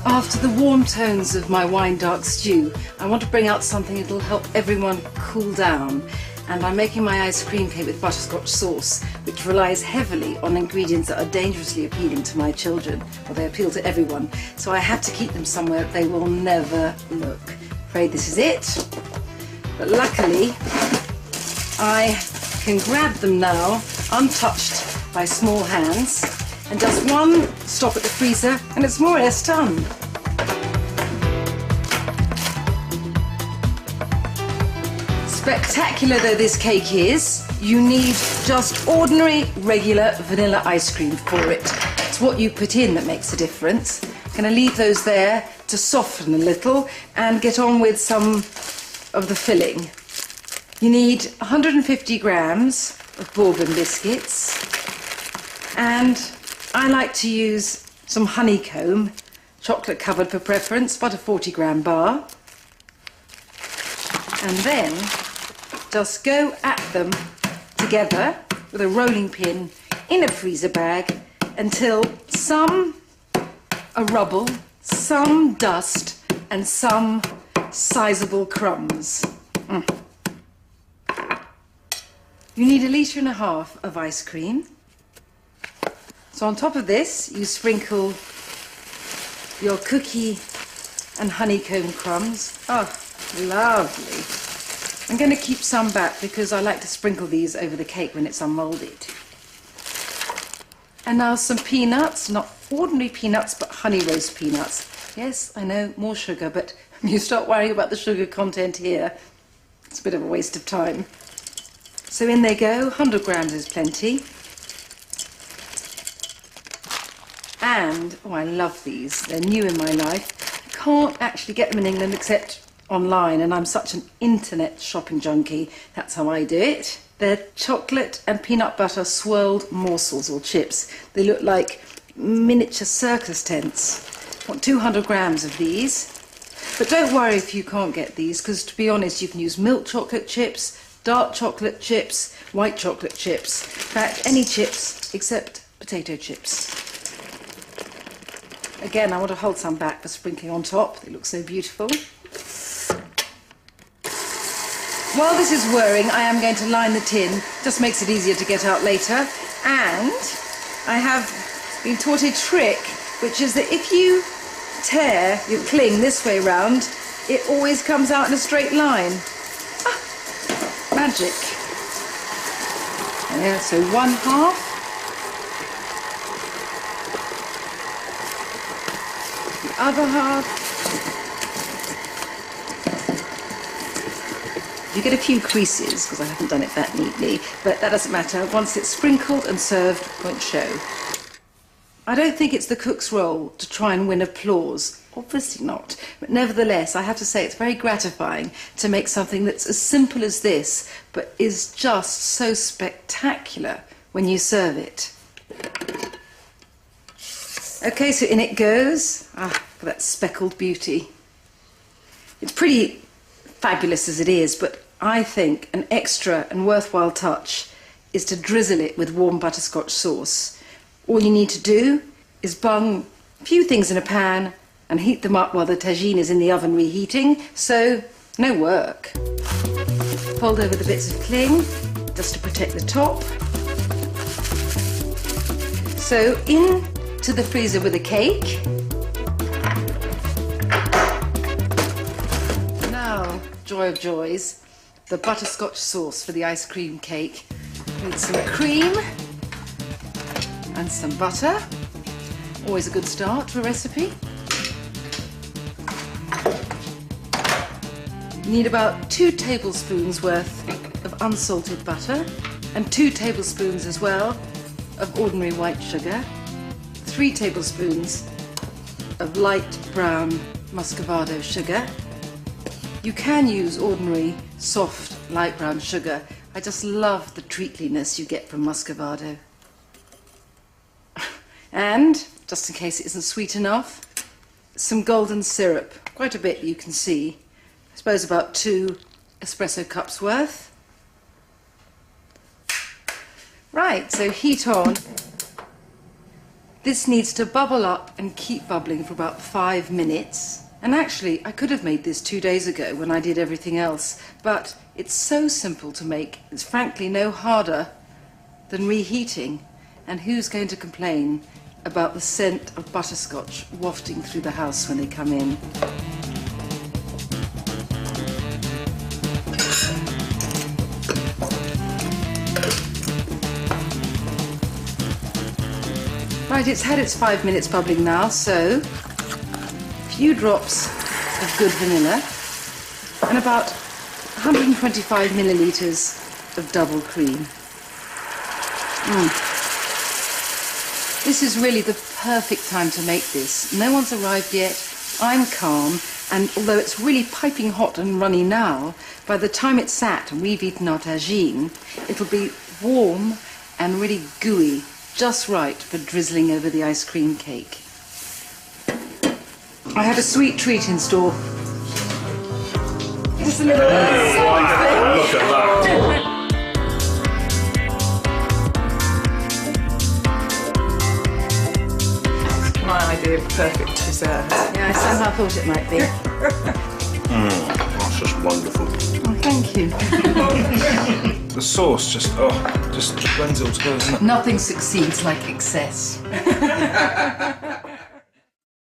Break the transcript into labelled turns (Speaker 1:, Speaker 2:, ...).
Speaker 1: After the warm tones of my wine dark stew, I want to bring out something that will help everyone cool down. And I'm making my ice cream cake with butterscotch sauce, which relies heavily on ingredients that are dangerously appealing to my children. Well, they appeal to everyone, so I had to keep them somewhere they will never look. Afraid this is it. But luckily, I can grab them now, untouched by small hands, and just one stop at the freezer, and it's more or less done. Spectacular though this cake is, you need just ordinary, regular vanilla ice cream for it. It's what you put in that makes a difference. I'm going to leave those there to soften a little and get on with some of the filling. You need 150 grams of bourbon biscuits, and I like to use some honeycomb, chocolate covered for preference, about a 40-gram bar, and then just go at them together with a rolling pin in a freezer bag until some are rubble, some dust, and some sizable crumbs. You need 1.5 litres of ice cream. So on top of this, you sprinkle your cookie and honeycomb crumbs. Oh, lovely. I'm going to keep some back because I like to sprinkle these over the cake when it's unmoulded. And now some peanuts, not ordinary peanuts, but honey roast peanuts. Yes, I know, more sugar, but you start worrying about the sugar content here. It's a bit of a waste of time. So in they go, 100 grams is plenty. And, oh, I love these. They're new in my life. I can't actually get them in England except online, and I'm such an internet shopping junkie. That's how I do it. They're chocolate and peanut butter swirled morsels or chips. They look like miniature circus tents. I want 200 grams of these. But don't worry if you can't get these, because to be honest, you can use milk chocolate chips, dark chocolate chips, white chocolate chips. In fact, any chips except potato chips. Again, I want to hold some back for sprinkling on top. They look so beautiful. While this is whirring, I am going to line the tin. Just makes it easier to get out later. And I have been taught a trick, which is that if you tear your cling this way round, it always comes out in a straight line. Ah, magic. There, so 1/2. The other half. You get a few creases because I haven't done it that neatly, but that doesn't matter. Once it's sprinkled and served, it won't show. I don't think it's the cook's role to try and win applause. Obviously not. But nevertheless, I have to say it's very gratifying to make something that's as simple as this, but is just so spectacular when you serve it. Okay, so in it goes. Ah, for that speckled beauty. It's pretty fabulous as it is, but I think an extra and worthwhile touch is to drizzle it with warm butterscotch sauce. All you need to do is bung a few things in a pan and heat them up while the tagine is in the oven reheating, so no work. Fold over the bits of cling just to protect the top. So into the freezer with the cake. Joy of joys, the butterscotch sauce for the ice cream cake. With some cream and some butter. Always a good start to a recipe. You need about 2 tablespoons worth of unsalted butter and 2 tablespoons as well of ordinary white sugar, 3 tablespoons of light brown muscovado sugar. You can use ordinary, soft, light brown sugar. I just love the treacliness you get from muscovado. And, just in case it isn't sweet enough, some golden syrup. Quite a bit, you can see. I suppose about 2 espresso cups worth. Right, so heat on This needs to bubble up and keep bubbling for about 5 minutes. And actually, I could have made this 2 days ago when I did everything else, but it's so simple to make. It's frankly no harder than reheating. And who's going to complain about the scent of butterscotch wafting through the house when they come in? Right, it's had its 5 minutes bubbling now, so a few drops of good vanilla and about 125 millilitres of double cream. This is really the perfect time to make this. No one's arrived yet, I'm calm, and although it's really piping hot and runny now, by the time it's sat and we've eaten our tagine, it'll be warm and really gooey. Just right for drizzling over the ice cream cake. I have a sweet treat in store. Just a little something.
Speaker 2: Look at that.
Speaker 3: My idea of perfect dessert.
Speaker 1: Yeah, I somehow thought it might be.
Speaker 2: That's just wonderful.
Speaker 1: Oh, thank you.
Speaker 2: The sauce just blends it all together, doesn't it?
Speaker 1: Nothing succeeds like excess.